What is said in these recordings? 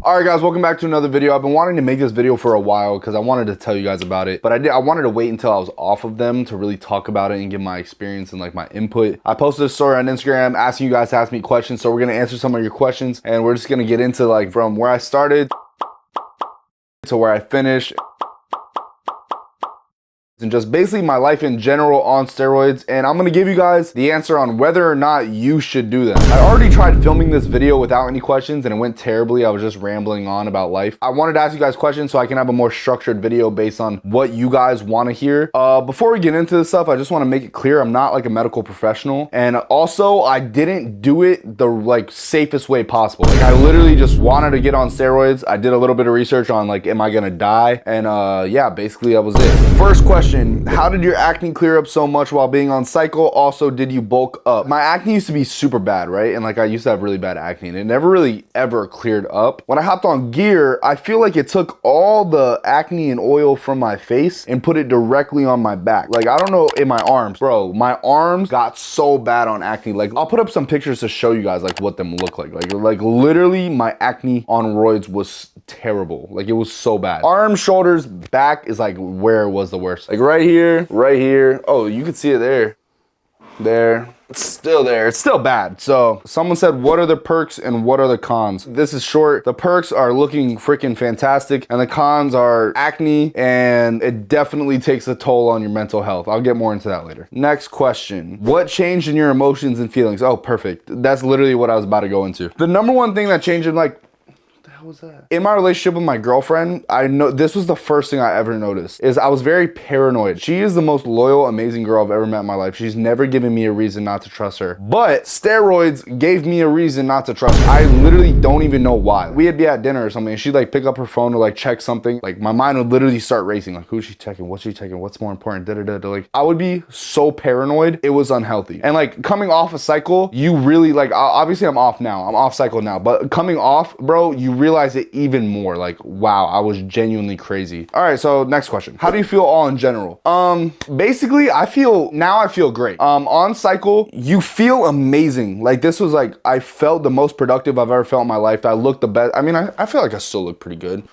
Alright guys, welcome back to another video. I've been wanting to make this video for a while because I wanted to tell you guys about it, but I wanted to wait until I was off of them to really talk about it and give my experience and like my input. I posted a story on Instagram asking you guys to ask me questions, so we're gonna answer some of your questions and we're just gonna get into like from where I started to where I finished. And just basically my life in general on steroids, and I'm gonna give you guys the answer on whether or not you should do them. I already tried filming this video without any questions and it went terribly. I was just rambling on about life. I wanted to ask you guys questions so I can have a more structured video based on what you guys want to hear. Before we get into this stuff, I just want to make it clear I'm not like a medical professional, and also I didn't do it the like safest way possible. Like I literally just wanted to get on steroids. I did a little bit of research on like, am I gonna die? And yeah, basically that was it. First question. How did your acne clear up so much while being on cycle? Also, did you bulk up? My acne used to be super bad, right? And like I used to have really bad acne and it never really ever cleared up. When I hopped on gear, I feel like it took all the acne and oil from my face and put it directly on my back. Like I don't know, in my arms, bro, my arms got so bad on acne. Like I'll put up some pictures to show you guys like what them look like. Like literally my acne on roids was terrible. Like it was so bad. Arms, shoulders, back is like where it was the worst. Like right here. Oh, you can see it there. It's still there. It's still bad. So someone said, what are the perks and what are the cons? This is short. The perks are looking freaking fantastic and the cons are acne, and it definitely takes a toll on your mental health. I'll get more into that later. Next question. What changed in your emotions and feelings? Oh, perfect. That's literally what I was about to go into. The number one thing that changed in like, how was that? In my relationship with my girlfriend, I know this was the first thing I ever noticed, is I was very paranoid. She is the most loyal, amazing girl I've ever met in my life. She's never given me a reason not to trust her. But steroids gave me a reason not to trust her. I literally don't even know why. We'd be at dinner or something and she'd like pick up her phone to like check something. Like my mind would literally start racing. Like who's she checking? What's she checking? What's more important? Like I would be so paranoid. It was unhealthy. And like coming off a cycle, you really like, obviously I'm off now. I'm off cycle now, but coming off, bro, you realize it even more. Like, wow, I was genuinely crazy. All right, so next question. How do you feel all in general? Basically, I feel great. On cycle, you feel amazing. Like this was like, I felt the most productive I've ever felt in my life. I looked the best. I mean, I feel like I still look pretty good.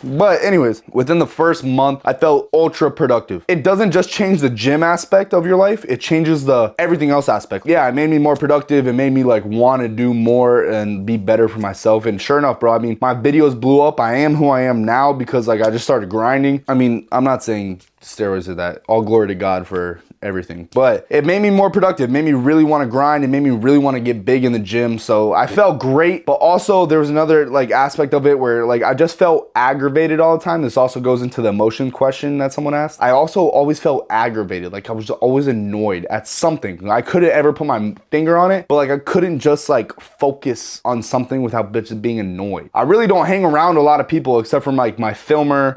But anyways, within the first month, I felt ultra productive. It doesn't just change the gym aspect of your life, it changes the everything else aspect. Yeah, it made me more productive. It made me like want to do more and be better for myself. And sure enough, bro, I mean, my videos blew up. I am who I am now because like I just started grinding. I mean, I'm not saying steroids are that. All glory to God for everything, but it made me more productive, made me really want to grind, and made me really want to get big in the gym. So I felt great, but also there was another like aspect of it where like I just felt aggravated all the time. This also goes into the emotion question that someone asked. I also always felt aggravated. Like I was always annoyed at something. I couldn't ever put my finger on it, but like I couldn't just like focus on something without just being annoyed. I really don't hang around a lot of people except from like my filmer,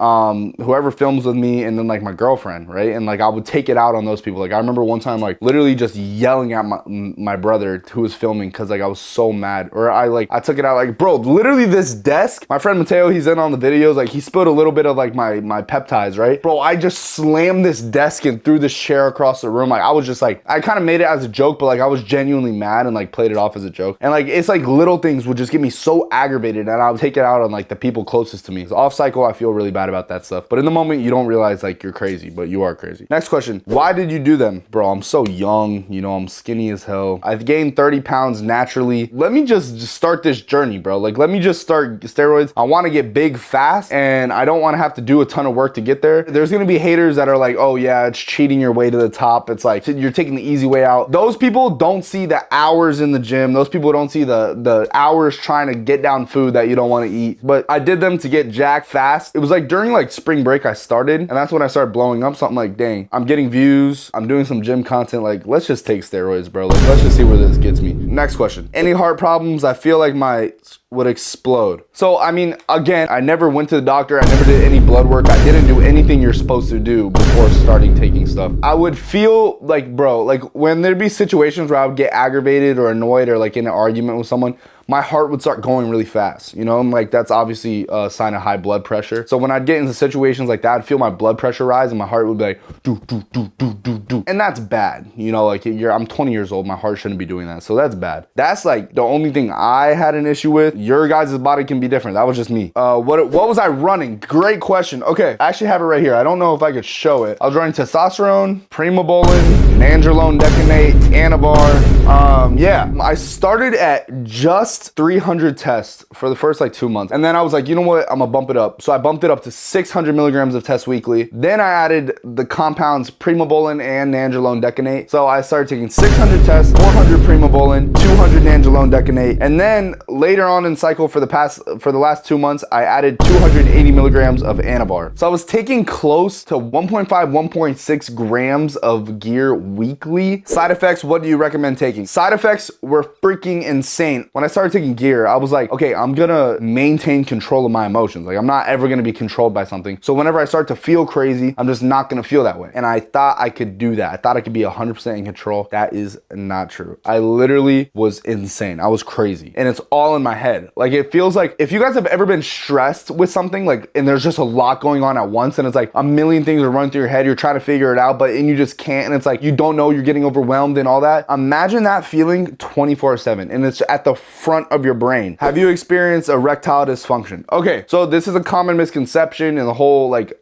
whoever films with me, and then like my girlfriend, right? And like I would take it out on those people. Like I remember one time like literally just yelling at my brother who was filming because like I was so mad, or I took it out like, bro, literally this desk, my friend Mateo, he's in on the videos, like he spilled a little bit of like my peptides, right? Bro, I just slammed this desk and threw this chair across the room. Like I was just like, I kind of made it as a joke, but like I was genuinely mad and like played it off as a joke. And like it's like little things would just get me so aggravated and I would take it out on like the people closest to me. So off cycle, I feel really bad about that stuff, but in the moment you don't realize like you're crazy, but you are crazy. Next question. Why did you do them? Bro, I'm so young, you know, I'm skinny as hell. I've gained 30 pounds naturally. Let me just start this journey, bro. Like, let me just start steroids. I want to get big fast and I don't want to have to do a ton of work to get there. There's going to be haters that are like, oh yeah, it's cheating your way to the top. It's like, you're taking the easy way out. Those people don't see the hours in the gym. Those people don't see the hours trying to get down food that you don't want to eat. But I did them to get jacked fast. It was like during like spring break I started, and that's when I started blowing up. Something like, dang, I'm getting views. I'm doing some gym content. Like, let's just take steroids, bro. Like, let's just see where this gets me. Next question. Any heart problems? I feel like my would explode. So, I mean, again, I never went to the doctor. I never did any blood work. I didn't do anything you're supposed to do before starting taking stuff. I would feel like, bro, like when there'd be situations where I would get aggravated or annoyed or like in an argument with someone, my heart would start going really fast, you know, and like that's obviously a sign of high blood pressure. So when I'd get into situations like that, I'd feel my blood pressure rise and my heart would be like do do do do do do, and that's bad, you know. Like I'm 20 years old, my heart shouldn't be doing that, so that's bad. That's like the only thing I had an issue with. Your guys' body can be different. That was just me. What was I running? Great question. Okay, I actually have it right here. I don't know if I could show it. I was running testosterone, primobolan, nandrolone decanate, anavar. Yeah, I started at just 300 tests for the first like 2 months, and then I was like, you know what, I'm gonna bump it up. So I bumped it up to 600 milligrams of tests weekly. Then I added the compounds primobolan and nandrolone decanate. So I started taking 600 tests, 400 primobolan, 200 nandrolone decanate, and then later on in cycle for the last 2 months, I added 280 milligrams of anavar. So I was taking close to 1.5, 1.6 grams of gear weekly. Side effects, what do you recommend taking? Side effects were freaking insane. When I started taking gear, I was like, okay, I'm gonna maintain control of my emotions. Like I'm not ever gonna be controlled by something. So whenever I start to feel crazy, I'm just not gonna feel that way. And I thought I could do that. I thought I could be 100% in control. That is not true. I literally was insane. I was crazy. And it's all in my head. Like it feels like, if you guys have ever been stressed with something, like, and there's just a lot going on at once, and it's like a million things are running through your head, you're trying to figure it out, and you just can't, and it's like, you don't know, you're getting overwhelmed and all that. Imagine that feeling 24/7, and it's at the front of your brain. Have you experienced erectile dysfunction? Okay, so this is a common misconception in the whole like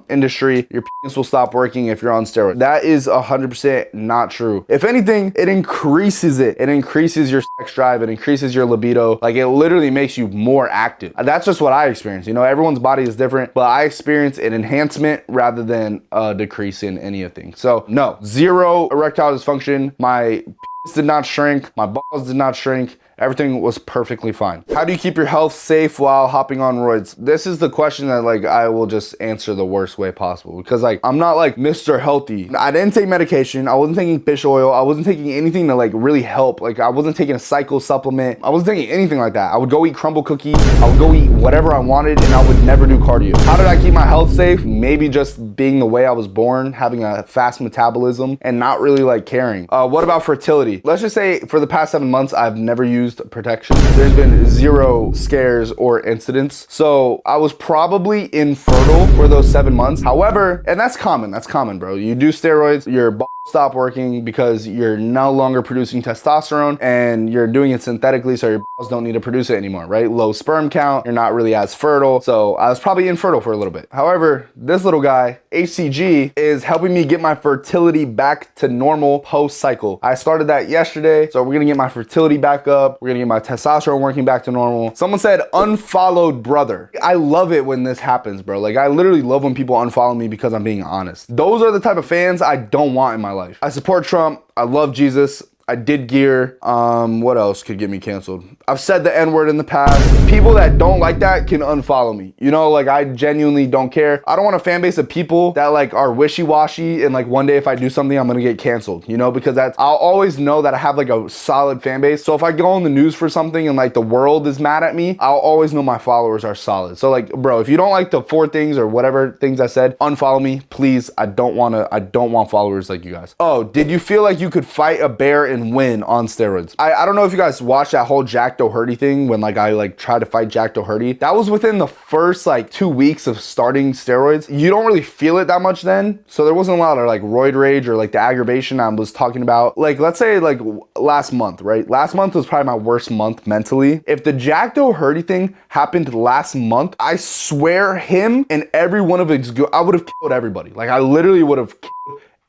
industry. Your penis will stop working if you're on steroids. That is 100% not true. If anything, it increases it. It increases your sex drive, it increases your libido. Like it literally makes you more active. That's just what I experience. You know, everyone's body is different, but I experience an enhancement rather than a decrease in anything. So no, zero erectile dysfunction. My penis did not shrink. My balls did not shrink. Everything was perfectly fine. How do you keep your health safe while hopping on roids? This is the question that like I will just answer the worst way possible, because like I'm not like Mr. Healthy. I didn't take medication. I wasn't taking fish oil. I wasn't taking anything to like really help. Like I wasn't taking a cycle supplement. I wasn't taking anything like that. I would go eat crumble cookies. I would go eat whatever I wanted, and I would never do cardio. How did I keep my health safe? Maybe just being the way I was born, having a fast metabolism, and not really like caring. What about fertility? Let's just say for the past 7 months, I've never used protection. There's been zero scares or incidents. So I was probably infertile for those 7 months. However, and that's common, bro. You do steroids, your balls stop working because you're no longer producing testosterone and you're doing it synthetically, so your balls don't need to produce it anymore, right? Low sperm count, you're not really as fertile. So I was probably infertile for a little bit. However, this little guy, HCG, is helping me get my fertility back to normal post-cycle. I started that yesterday, so we're gonna get my fertility back up. We're gonna get my testosterone working back to normal. Someone said unfollowed brother. I love it when this happens, bro. Like I literally love when people unfollow me because I'm being honest. Those are the type of fans I don't want in my life. I support Trump. I love Jesus. I did gear. What else could get me canceled? I've said the N-word in the past. People that don't like that can unfollow me. You know, like I genuinely don't care. I don't want a fan base of people that like are wishy-washy and like one day if I do something, I'm gonna get canceled, you know, because I'll always know that I have like a solid fan base. So if I go on the news for something and like the world is mad at me, I'll always know my followers are solid. So like, bro, if you don't like the 4 things or whatever things I said, unfollow me, please. I don't want followers like you guys. Oh, did you feel like you could fight a bear and win on steroids? I don't know if you guys watched that whole Jack Doherty thing when like I like tried to fight Jack Doherty. That was within the first like 2 weeks of starting steroids. You don't really feel it that much then. So there wasn't a lot of like roid rage or like the aggravation I was talking about. Like let's say like last month, right? Last month was probably my worst month mentally. If the Jack Doherty thing happened last month, I swear him and every one of his, I would have killed everybody. Like I literally would have killed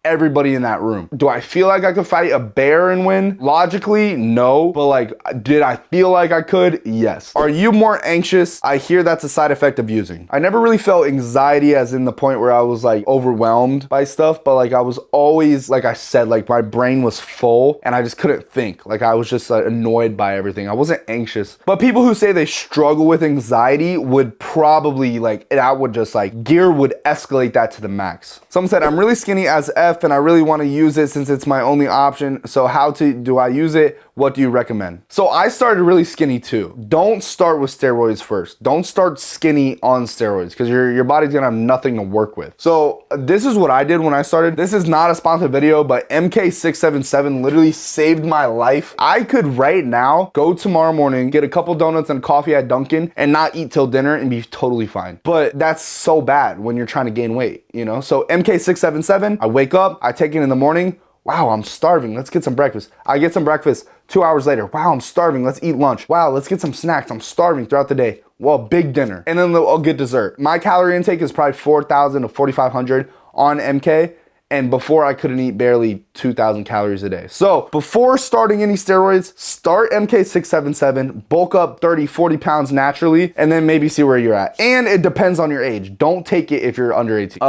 everybody in that room. Do I feel like I could fight a bear and win? Logically, no. But like, did I feel like I could? Yes. Are you more anxious? I hear that's a side effect of using. I never really felt anxiety as in the point where I was like overwhelmed by stuff, but like I was always, like I said, like my brain was full and I just couldn't think. Like I was just annoyed by everything. I wasn't anxious. But people who say they struggle with anxiety would probably like, that would just like, gear would escalate that to the max. Someone said, I'm really skinny as F left and I really want to use it since it's my only option. So do I use it? What do you recommend? So I started really skinny too. Don't start with steroids first. Don't start skinny on steroids because your body's gonna have nothing to work with. So this is what I did when I started. This is not a sponsored video, but MK677 literally saved my life. I could right now go tomorrow morning, get a couple donuts and coffee at Dunkin' and not eat till dinner and be totally fine. But that's so bad when you're trying to gain weight, you know? So MK677, I wake up, I take it in the morning. Wow, I'm starving. Let's get some breakfast. I get some breakfast. 2 hours later, wow, I'm starving. Let's eat lunch. Wow, let's get some snacks. I'm starving throughout the day. Well, big dinner. And then I'll get dessert. My calorie intake is probably 4,000 to 4,500 on MK. And before I couldn't eat barely 2,000 calories a day. So before starting any steroids, start MK677, bulk up 30, 40 pounds naturally, and then maybe see where you're at. And it depends on your age. Don't take it if you're under 18.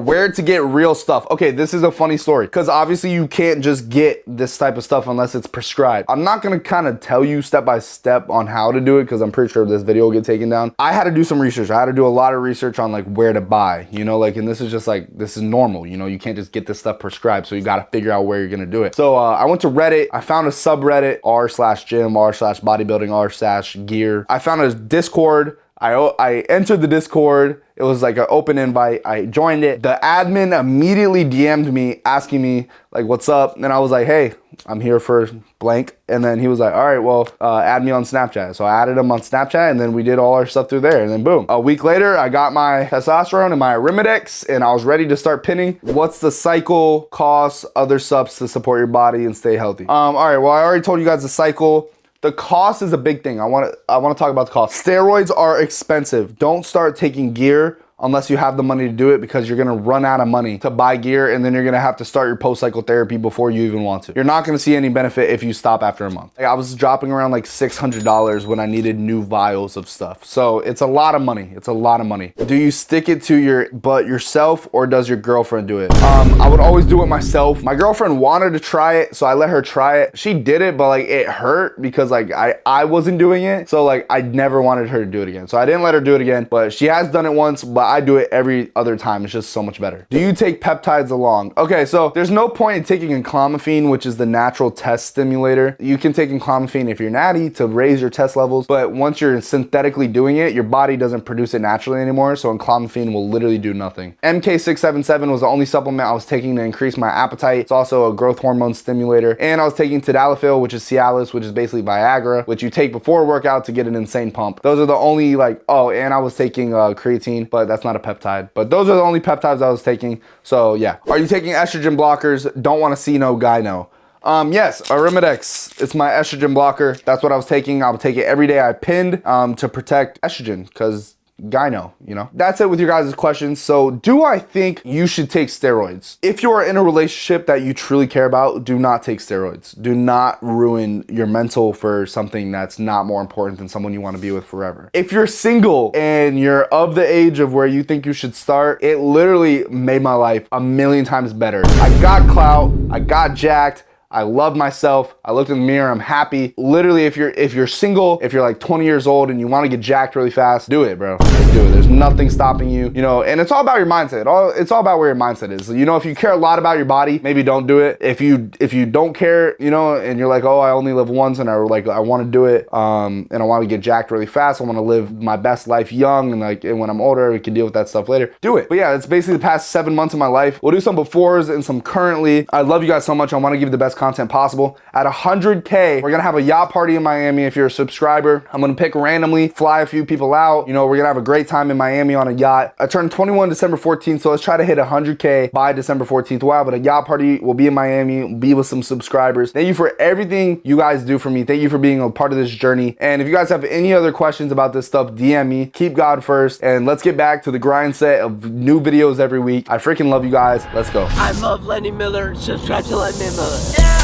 Where to get real stuff. Okay, this is a funny story because obviously you can't just get this type of stuff unless it's prescribed. I'm not gonna kind of tell you step by step on how to do it because I'm pretty sure this video will get taken down. I had to do some research. I had to do a lot of research on like where to buy, you know, like, and this is just like, this is normal, you know, you can't just get this stuff prescribed, so you got to figure out where you're gonna do it. So I went to Reddit. I found a subreddit r/gym, r/bodybuilding, r/gear. I found a Discord. I entered the Discord. It was like an open invite. I joined it. The admin immediately DM'd me asking me like, what's up? And I was like, hey, I'm here for blank. And then he was like, all right, well, add me on Snapchat. So I added him on Snapchat and then we did all our stuff through there. And then boom, a week later, I got my testosterone and my Arimidex and I was ready to start pinning. What's the cycle, cost, other subs to support your body and stay healthy? All right, well, I already told you guys the cycle. The cost is a big thing. I want to talk about the cost. Steroids are expensive. Don't start taking gear unless you have the money to do it because you're gonna run out of money to buy gear and then you're gonna have to start your post-cycle therapy before you even want to. You're not gonna see any benefit if you stop after a month. Like I was dropping around like $600 when I needed new vials of stuff. So it's a lot of money. It's a lot of money. Do you stick it to yourself or does your girlfriend do it? I would always do it myself. My girlfriend wanted to try it, so I let her try it. She did it, but like it hurt because like I wasn't doing it. So like I never wanted her to do it again. So I didn't let her do it again, but she has done it once, but I do it every other time. It's just so much better. Do you take peptides along? Okay, so there's no point in taking enclomiphene, which is the natural test stimulator. You can take enclomiphene if you're natty to raise your test levels, but once you're synthetically doing it, your body doesn't produce it naturally anymore, so enclomiphene will literally do nothing. MK677 was the only supplement I was taking to increase my appetite. It's also a growth hormone stimulator, and I was taking tadalafil, which is Cialis, which is basically Viagra, which you take before a workout to get an insane pump. Those are the only and I was taking creatine, but that's not a peptide. But those are the only peptides I was taking. So yeah. Are you taking estrogen blockers? Don't want to see no guy no. Yes, Arimidex. It's my estrogen blocker. That's what I was taking. I would take it every day. I pinned to protect estrogen because gyno, you know. That's it with your guys' questions. So do I think you should take steroids? If you are in a relationship that you truly care about, do not take steroids. Do not ruin your mental for something that's not more important than someone you want to be with forever. If you're single and you're of the age of where you think you should start, it literally made my life a million times better. I got clout, I got jacked, I love myself. I looked in the mirror. I'm happy. Literally, if you're single, if you're like 20 years old and you want to get jacked really fast, do it, bro. Just do it. There's nothing stopping you, you know. And it's all about your mindset. It's all about where your mindset is. You know, if you care a lot about your body, maybe don't do it. If you don't care, you know, and you're like, oh, I only live once, and I want to do it, and I want to get jacked really fast. I want to live my best life young, and when I'm older, we can deal with that stuff later. Do it. But yeah, it's basically the past 7 months of my life. We'll do some befores and some currently. I love you guys so much. I want to give you the best content possible. At 100K, we're gonna have a yacht party in Miami. If you're a subscriber, I'm gonna pick randomly, fly a few people out. You know, we're gonna have a great time in Miami on a yacht. I turned 21 December 14th, so let's try to hit 100K by December 14th. We'll have a yacht party. We'll be in Miami. We'll be with some subscribers. Thank you for everything you guys do for me. Thank you for being a part of this journey. And if you guys have any other questions about this stuff, DM me. Keep God first, and let's get back to the grind set of new videos every week. I freaking love you guys. Let's go. I love Lenny Miller. Subscribe to Lenny Miller. Yeah.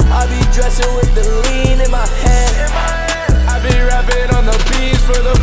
I be dressing with the lean in my hand. I be rapping on the beats for the